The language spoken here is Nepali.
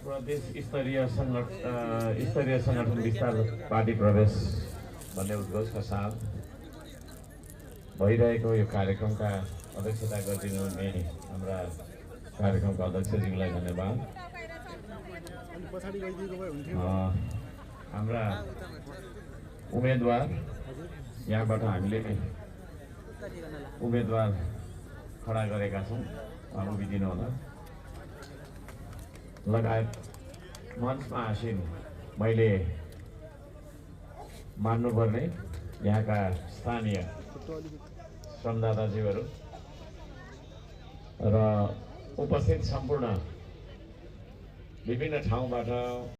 प्रदेश स्तरीय संगठन विस्तार पार्टी प्रवेश भन्ने उद्घोषका साथ भइरहेको यो कार्यक्रमका अध्यक्षता गरिदिनु हुने हाम्रा कार्यक्रमका अध्यक्षज्यूलाई धन्यवाद। हाम्रा उम्मेदवार यहाँबाट हामीले उम्मेदवार खडा गरेका छौँ, उभिदिनु होला। लगायत मञ्चमा आसीन मैले मान्नुपर्ने यहाँका स्थानीय श्रमदाताज्यूहरू र उपस्थित सम्पूर्ण विभिन्न ठाउँबाट